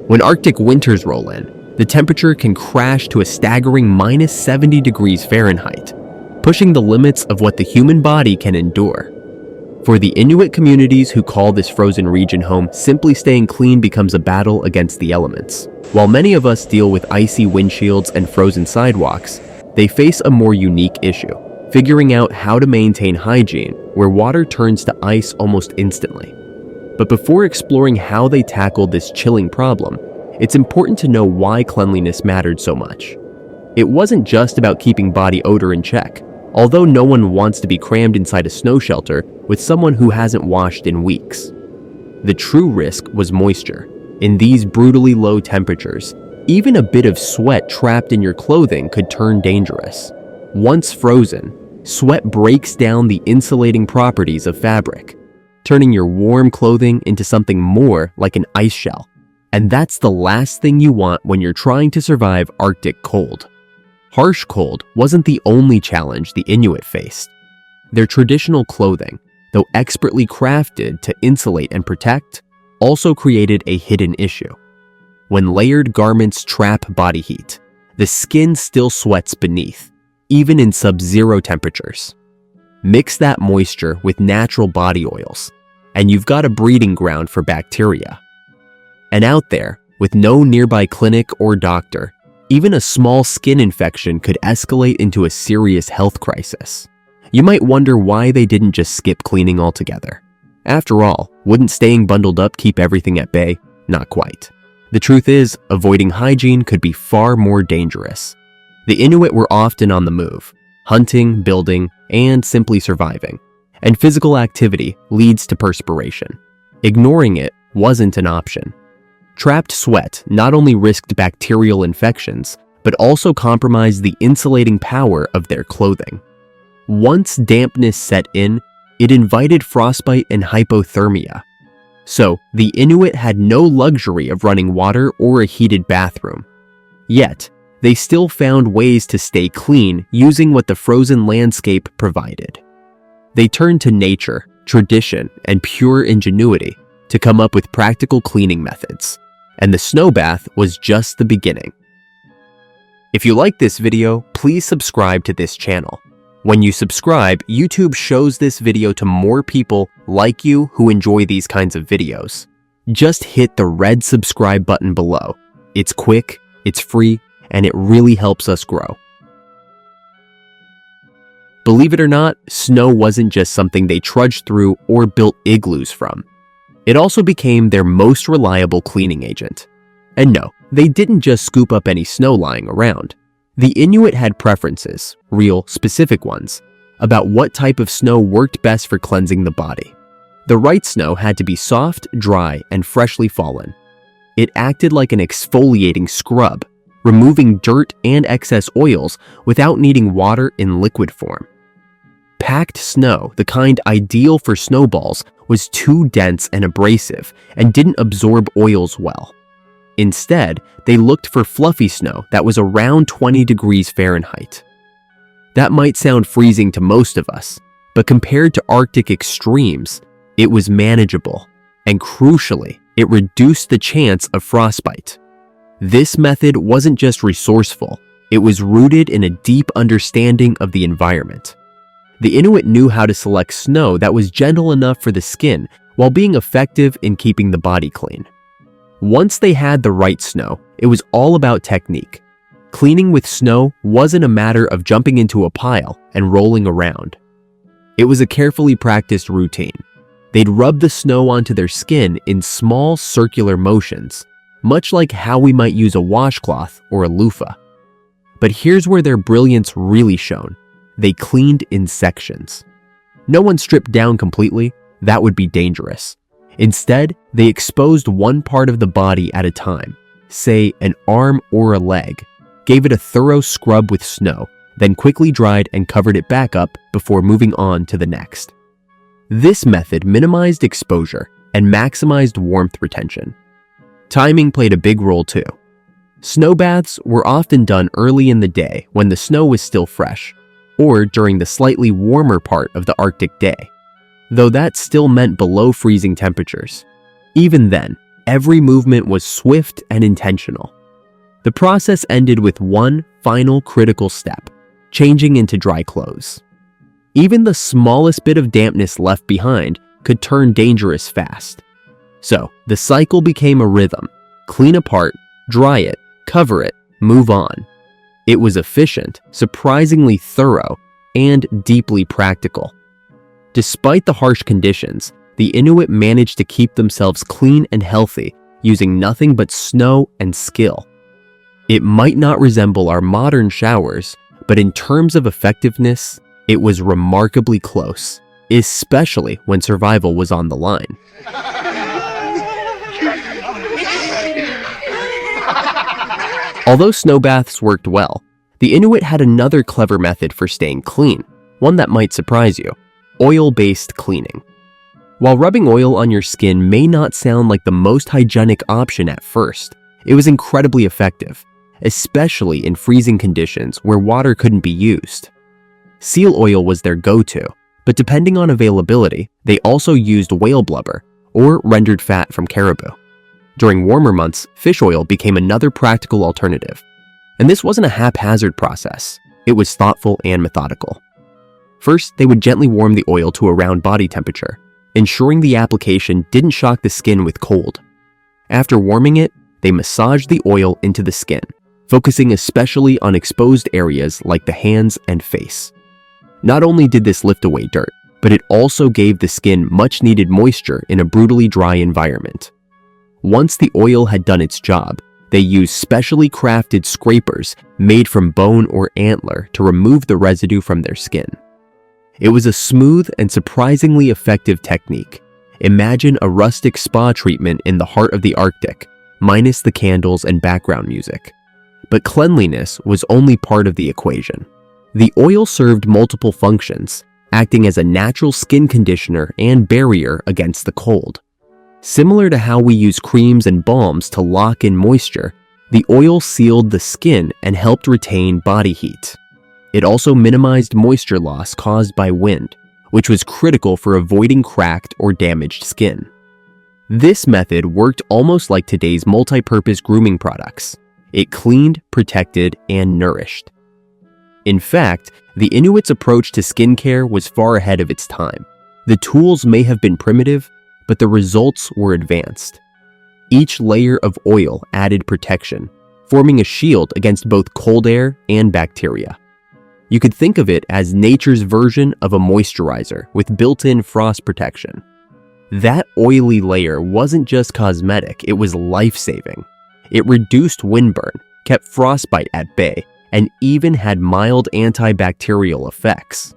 When Arctic winters roll in, the temperature can crash to a staggering minus 70 degrees Fahrenheit, pushing the limits of what the human body can endure. For the Inuit communities who call this frozen region home, simply staying clean becomes a battle against the elements. While many of us deal with icy windshields and frozen sidewalks, they face a more unique issue: figuring out how to maintain hygiene where water turns to ice almost instantly. But before exploring how they tackled this chilling problem, it's important to know why cleanliness mattered so much. It wasn't just about keeping body odor in check, although no one wants to be crammed inside a snow shelter with someone who hasn't washed in weeks. The true risk was moisture. In these brutally low temperatures, even a bit of sweat trapped in your clothing could turn dangerous. Once frozen, sweat breaks down the insulating properties of fabric, turning your warm clothing into something more like an ice shell. And that's the last thing you want when you're trying to survive Arctic cold. Harsh cold wasn't the only challenge the Inuit faced. Their traditional clothing, though expertly crafted to insulate and protect, also created a hidden issue. When layered garments trap body heat, the skin still sweats beneath, even in sub-zero temperatures. Mix that moisture with natural body oils, and you've got a breeding ground for bacteria. And out there, with no nearby clinic or doctor, even a small skin infection could escalate into a serious health crisis. You might wonder why they didn't just skip cleaning altogether. After all, wouldn't staying bundled up keep everything at bay? Not quite. The truth is, avoiding hygiene could be far more dangerous. The Inuit were often on the move, hunting, building, and simply surviving. And physical activity leads to perspiration. Ignoring it wasn't an option. Trapped sweat not only risked bacterial infections, but also compromised the insulating power of their clothing. Once dampness set in, it invited frostbite and hypothermia. So, the Inuit had no luxury of running water or a heated bathroom. Yet, they still found ways to stay clean using what the frozen landscape provided. They turned to nature, tradition, and pure ingenuity to come up with practical cleaning methods. And the snow bath was just the beginning. If you like this video, please subscribe to this channel. When you subscribe, YouTube shows this video to more people like you who enjoy these kinds of videos. Just hit the red subscribe button below. It's quick, it's free, and it really helps us grow. Believe it or not, snow wasn't just something they trudged through or built igloos from. It also became their most reliable cleaning agent. And no, they didn't just scoop up any snow lying around. The Inuit had preferences, real, specific ones, about what type of snow worked best for cleansing the body. The right snow had to be soft, dry, and freshly fallen. It acted like an exfoliating scrub, removing dirt and excess oils without needing water in liquid form. Packed snow, the kind ideal for snowballs, was too dense and abrasive and didn't absorb oils well. Instead, they looked for fluffy snow that was around 20 degrees Fahrenheit. That might sound freezing to most of us, but compared to Arctic extremes, it was manageable, and crucially, it reduced the chance of frostbite. This method wasn't just resourceful, it was rooted in a deep understanding of the environment. The Inuit knew how to select snow that was gentle enough for the skin while being effective in keeping the body clean. Once they had the right snow, it was all about technique. Cleaning with snow wasn't a matter of jumping into a pile and rolling around. It was a carefully practiced routine. They'd rub the snow onto their skin in small circular motions, much like how we might use a washcloth or a loofah. But here's where their brilliance really shone. They cleaned in sections. No one stripped down completely, that would be dangerous. Instead, they exposed one part of the body at a time, say an arm or a leg, gave it a thorough scrub with snow, then quickly dried and covered it back up before moving on to the next. This method minimized exposure and maximized warmth retention. Timing played a big role too. Snow baths were often done early in the day when the snow was still fresh, or during the slightly warmer part of the Arctic day, though that still meant below freezing temperatures. Even then, Every movement was swift and intentional. The process ended with one final critical step: changing into dry clothes. Even the smallest bit of dampness left behind could turn dangerous fast. So, the cycle became a rhythm: clean apart, dry it, cover it, move on. It was efficient, surprisingly thorough, and deeply practical. Despite the harsh conditions, the Inuit managed to keep themselves clean and healthy using nothing but snow and skill. It might not resemble our modern showers, but in terms of effectiveness, it was remarkably close, especially when survival was on the line. Although snow baths worked well, the Inuit had another clever method for staying clean, one that might surprise you: oil-based cleaning. While rubbing oil on your skin may not sound like the most hygienic option at first, it was incredibly effective, especially in freezing conditions where water couldn't be used. Seal oil was their go-to, but depending on availability, they also used whale blubber or rendered fat from caribou. During warmer months, fish oil became another practical alternative. And this wasn't a haphazard process. It was thoughtful and methodical. First, they would gently warm the oil to around body temperature, ensuring the application didn't shock the skin with cold. After warming it, they massaged the oil into the skin, focusing especially on exposed areas like the hands and face. Not only did this lift away dirt, but it also gave the skin much-needed moisture in a brutally dry environment. Once the oil had done its job, they used specially crafted scrapers made from bone or antler to remove the residue from their skin. It was a smooth and surprisingly effective technique. Imagine a rustic spa treatment in the heart of the Arctic, minus the candles and background music. But cleanliness was only part of the equation. The oil served multiple functions, acting as a natural skin conditioner and barrier against the cold. Similar to how we use creams and balms to lock in moisture, the oil sealed the skin and helped retain body heat. It also minimized moisture loss caused by wind, which was critical for avoiding cracked or damaged skin. This method worked almost like today's multi-purpose grooming products. It cleaned, protected, and nourished. In fact, the Inuits' approach to skincare was far ahead of its time. The tools may have been primitive, but the results were advanced. Each layer of oil added protection, forming a shield against both cold air and bacteria. You could think of it as nature's version of a moisturizer with built-in frost protection. That oily layer wasn't just cosmetic, it was life-saving. It reduced windburn, kept frostbite at bay, and even had mild antibacterial effects.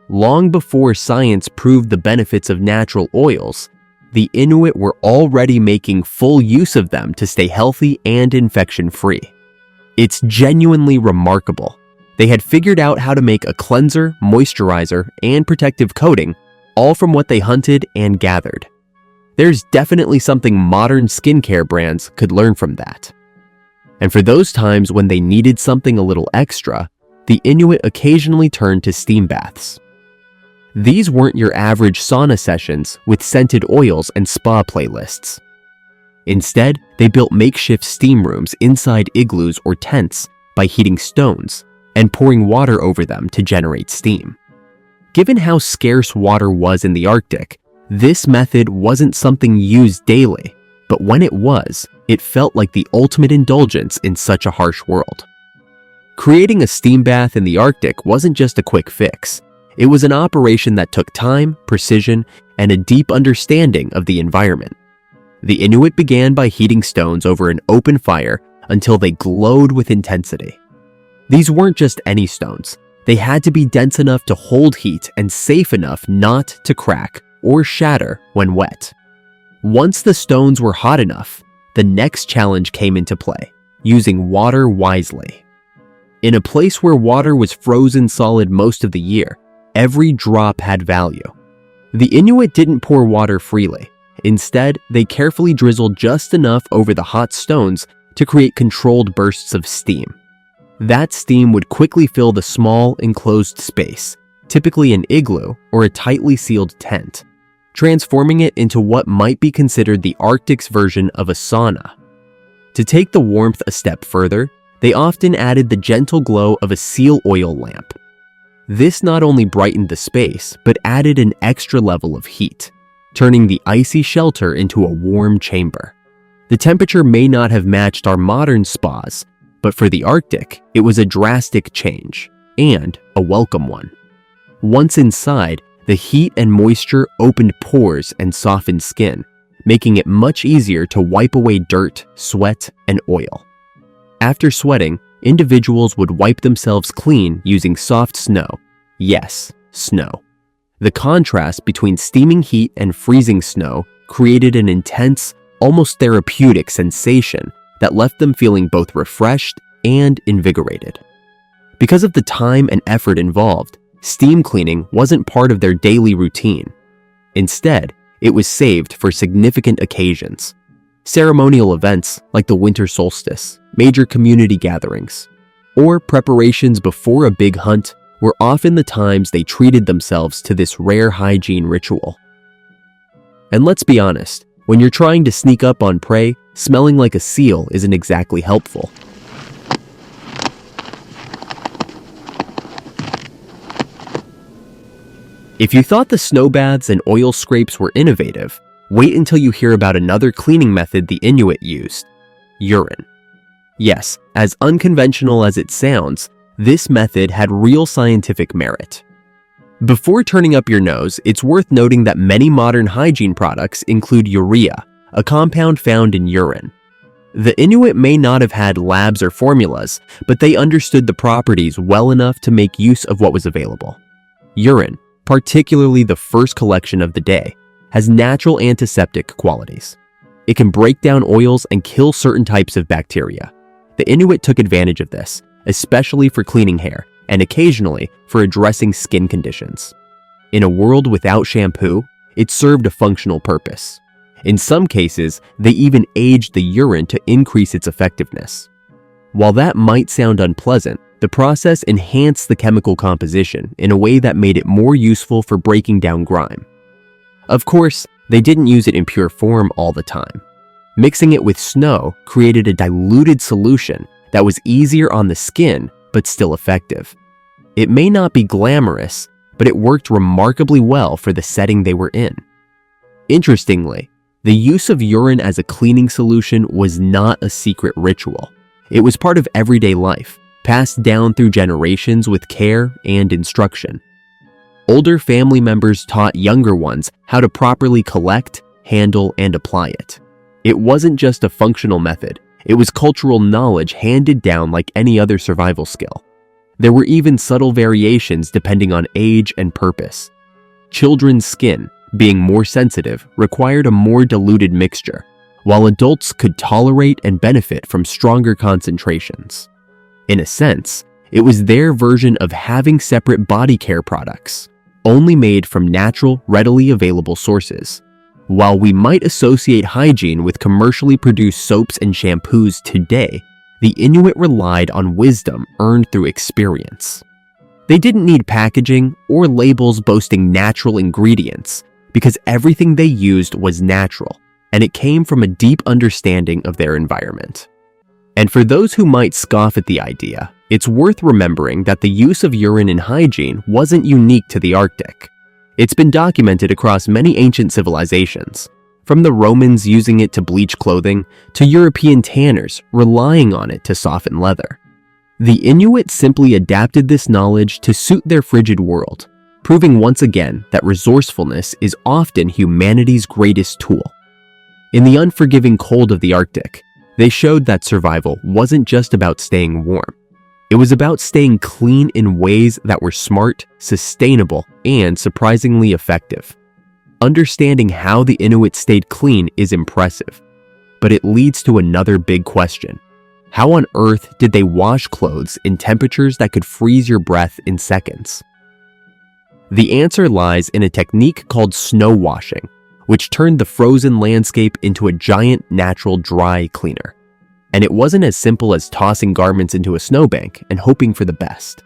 Long before science proved the benefits of natural oils, the Inuit were already making full use of them to stay healthy and infection-free. It's genuinely remarkable. They had figured out how to make a cleanser, moisturizer, and protective coating, all from what they hunted and gathered. There's definitely something modern skincare brands could learn from that. And for those times when they needed something a little extra, the Inuit occasionally turned to steam baths. These weren't your average sauna sessions with scented oils and spa playlists. Instead, they built makeshift steam rooms inside igloos or tents by heating stones and pouring water over them to generate steam. Given how scarce water was in the Arctic, this method wasn't something used daily, but when it was, it felt like the ultimate indulgence in such a harsh world. Creating a steam bath in the Arctic wasn't just a quick fix. It was an operation that took time, precision, and a deep understanding of the environment. The Inuit began by heating stones over an open fire until they glowed with intensity. These weren't just any stones. They had to be dense enough to hold heat and safe enough not to crack or shatter when wet. Once the stones were hot enough, the next challenge came into play: using water wisely. In a place where water was frozen solid most of the year, every drop had value. The Inuit didn't pour water freely. Instead, they carefully drizzled just enough over the hot stones to create controlled bursts of steam. That steam would quickly fill the small, enclosed space, typically an igloo or a tightly sealed tent. transforming it into what might be considered the Arctic's version of a sauna. To take the warmth a step further, they often added the gentle glow of a seal oil lamp. This not only brightened the space, but added an extra level of heat, turning the icy shelter into a warm chamber. The temperature may not have matched our modern spas, but for the Arctic, it was a drastic change, and a welcome one. Once inside, the heat and moisture opened pores and softened skin, making it much easier to wipe away dirt, sweat, and oil. After sweating, individuals would wipe themselves clean using soft snow. Yes, snow. The contrast between steaming heat and freezing snow created an intense, almost therapeutic sensation that left them feeling both refreshed and invigorated. Because of the time and effort involved, steam cleaning wasn't part of their daily routine. Instead, it was saved for significant occasions. Ceremonial events like the winter solstice, major community gatherings, or preparations before a big hunt were often the times they treated themselves to this rare hygiene ritual. And let's be honest, when you're trying to sneak up on prey, smelling like a seal isn't exactly helpful. If you thought the snow baths and oil scrapes were innovative, wait until you hear about another cleaning method the Inuit used: urine. Yes, as unconventional as it sounds, this method had real scientific merit. Before turning up your nose, it's worth noting that many modern hygiene products include urea, a compound found in urine. The Inuit may not have had labs or formulas, but they understood the properties well enough to make use of what was available. Urine, particularly the first collection of the day, has natural antiseptic qualities. It can break down oils and kill certain types of bacteria. The Inuit took advantage of this, especially for cleaning hair and occasionally for addressing skin conditions. In a world without shampoo, it served a functional purpose. In some cases, they even aged the urine to increase its effectiveness. While that might sound unpleasant, the process enhanced the chemical composition in a way that made it more useful for breaking down grime. Of course, they didn't use it in pure form all the time. Mixing it with snow created a diluted solution that was easier on the skin but still effective. It may not be glamorous, but it worked remarkably well for the setting they were in. Interestingly, the use of urine as a cleaning solution was not a secret ritual. It was part of everyday life, passed down through generations with care and instruction. Older family members taught younger ones how to properly collect, handle, and apply it. It wasn't just a functional method, it was cultural knowledge handed down like any other survival skill. There were even subtle variations depending on age and purpose. Children's skin, being more sensitive, required a more diluted mixture, while adults could tolerate and benefit from stronger concentrations. In a sense, it was their version of having separate body care products, only made from natural, readily available sources. While we might associate hygiene with commercially produced soaps and shampoos today, the Inuit relied on wisdom earned through experience. They didn't need packaging or labels boasting natural ingredients because everything they used was natural, and it came from a deep understanding of their environment. And for those who might scoff at the idea, it's worth remembering that the use of urine in hygiene wasn't unique to the Arctic. It's been documented across many ancient civilizations, from the Romans using it to bleach clothing to European tanners relying on it to soften leather. The Inuit simply adapted this knowledge to suit their frigid world, proving once again that resourcefulness is often humanity's greatest tool. In the unforgiving cold of the Arctic, they showed that survival wasn't just about staying warm. It was about staying clean in ways that were smart, sustainable, and surprisingly effective. Understanding how the Inuit stayed clean is impressive, but it leads to another big question. How on earth did they wash clothes in temperatures that could freeze your breath in seconds? The answer lies in a technique called snow washing, which turned the frozen landscape into a giant natural dry cleaner. And it wasn't as simple as tossing garments into a snowbank and hoping for the best.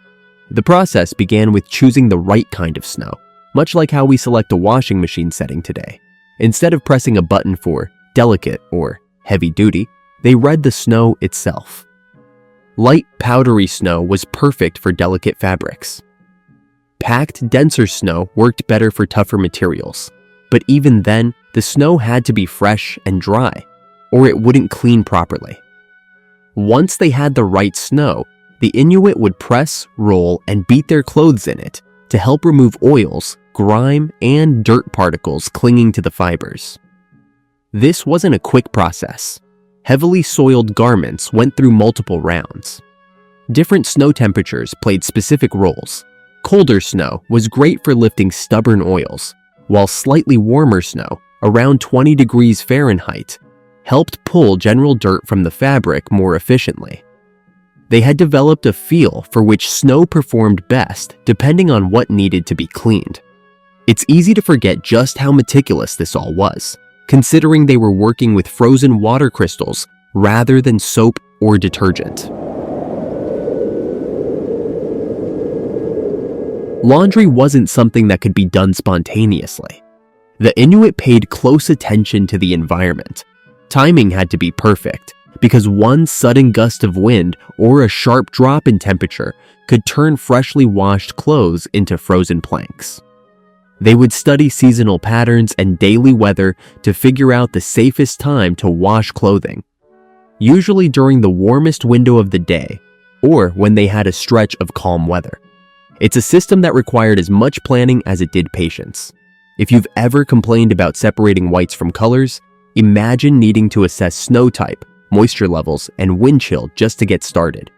The process began with choosing the right kind of snow, much like how we select a washing machine setting today. Instead of pressing a button for delicate or heavy duty, they read the snow itself. Light, powdery snow was perfect for delicate fabrics. Packed, denser snow worked better for tougher materials, but even then, the snow had to be fresh and dry, or it wouldn't clean properly. Once they had the right snow, the Inuit would press, roll, and beat their clothes in it to help remove oils, grime, and dirt particles clinging to the fibers. This wasn't a quick process. Heavily soiled garments went through multiple rounds. Different snow temperatures played specific roles. Colder snow was great for lifting stubborn oils, while slightly warmer snow, around 20 degrees Fahrenheit, helped pull general dirt from the fabric more efficiently. They had developed a feel for which snow performed best depending on what needed to be cleaned. It's easy to forget just how meticulous this all was, considering they were working with frozen water crystals rather than soap or detergent. Laundry wasn't something that could be done spontaneously. The Inuit paid close attention to the environment. Timing had to be perfect, because one sudden gust of wind or a sharp drop in temperature could turn freshly washed clothes into frozen planks. They would study seasonal patterns and daily weather to figure out the safest time to wash clothing, usually during the warmest window of the day or when they had a stretch of calm weather. It's a system that required as much planning as it did patience. If you've ever complained about separating whites from colors, imagine needing to assess snow type, moisture levels, and wind chill just to get started.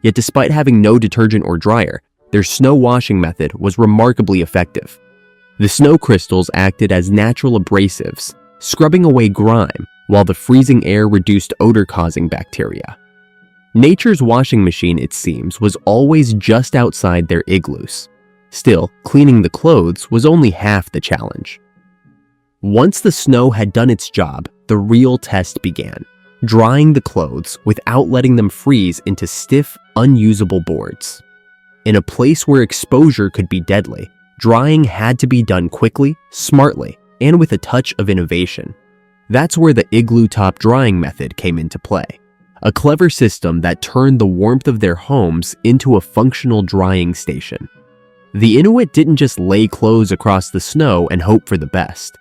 Yet despite having no detergent or dryer, their snow washing method was remarkably effective. The snow crystals acted as natural abrasives, scrubbing away grime, while the freezing air reduced odor-causing bacteria. Nature's washing machine, it seems, was always just outside their igloos. Still, cleaning the clothes was only half the challenge. Once the snow had done its job, the real test began, drying the clothes without letting them freeze into stiff, unusable boards. In a place where exposure could be deadly, drying had to be done quickly, smartly, and with a touch of innovation. That's where the igloo-top drying method came into play, a clever system that turned the warmth of their homes into a functional drying station. The Inuit didn't just lay clothes across the snow and hope for the best.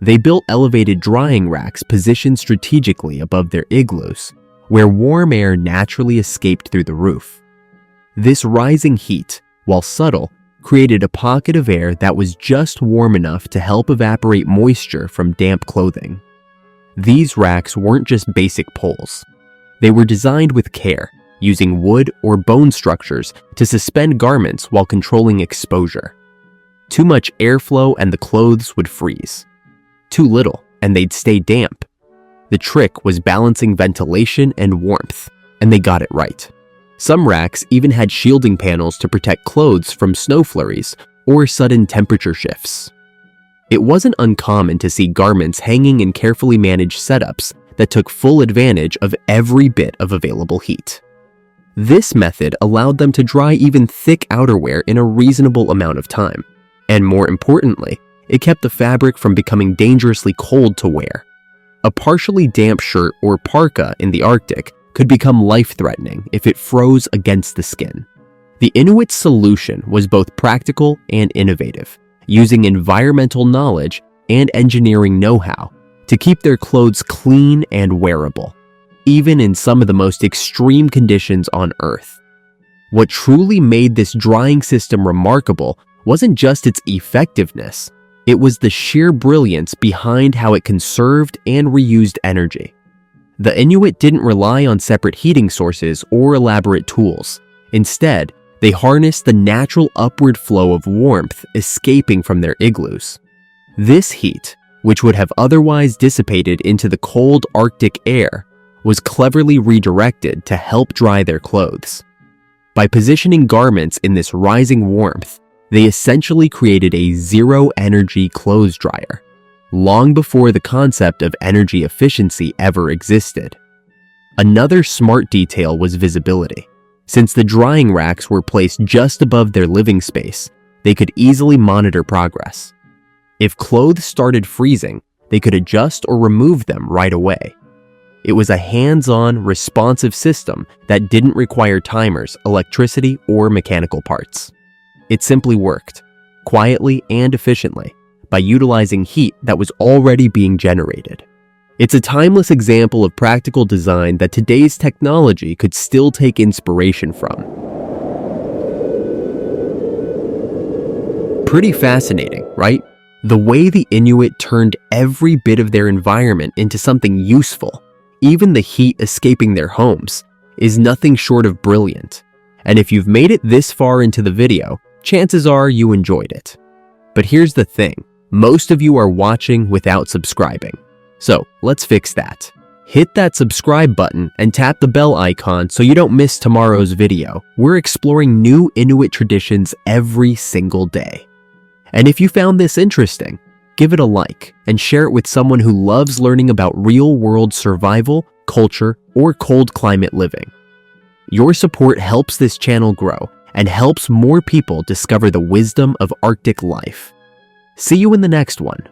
They built elevated drying racks positioned strategically above their igloos, where warm air naturally escaped through the roof. This rising heat, while subtle, created a pocket of air that was just warm enough to help evaporate moisture from damp clothing. These racks weren't just basic poles. They were designed with care, using wood or bone structures to suspend garments while controlling exposure. Too much airflow and the clothes would freeze. Too little and they'd stay damp. The trick was balancing ventilation and warmth, and they got it right. Some racks even had shielding panels to protect clothes from snow flurries or sudden temperature shifts. It wasn't uncommon to see garments hanging in carefully managed setups that took full advantage of every bit of available heat. This method allowed them to dry even thick outerwear in a reasonable amount of time, and more importantly, it kept the fabric from becoming dangerously cold to wear. A partially damp shirt or parka in the Arctic could become life-threatening if it froze against the skin. The Inuit's solution was both practical and innovative, using environmental knowledge and engineering know-how to keep their clothes clean and wearable, even in some of the most extreme conditions on Earth. What truly made this drying system remarkable wasn't just its effectiveness, it was the sheer brilliance behind how it conserved and reused energy. The Inuit didn't rely on separate heating sources or elaborate tools. Instead, they harnessed the natural upward flow of warmth escaping from their igloos. This heat, which would have otherwise dissipated into the cold Arctic air, was cleverly redirected to help dry their clothes. By positioning garments in this rising warmth, they essentially created a zero-energy clothes dryer, long before the concept of energy efficiency ever existed. Another smart detail was visibility. Since the drying racks were placed just above their living space, they could easily monitor progress. If clothes started freezing, they could adjust or remove them right away. It was a hands-on, responsive system that didn't require timers, electricity, or mechanical parts. It simply worked, quietly and efficiently, by utilizing heat that was already being generated. It's a timeless example of practical design that today's technology could still take inspiration from. Pretty fascinating, right? The way the Inuit turned every bit of their environment into something useful, even the heat escaping their homes, is nothing short of brilliant. And if you've made it this far into the video, chances are you enjoyed it. But here's the thing, most of you are watching without subscribing. So let's fix that. Hit that subscribe button and tap the bell icon so you don't miss tomorrow's video. We're exploring new Inuit traditions every single day. And if you found this interesting, give it a like and share it with someone who loves learning about real-world survival, culture, or cold climate living. Your support helps this channel grow and helps more people discover the wisdom of Arctic life. See you in the next one.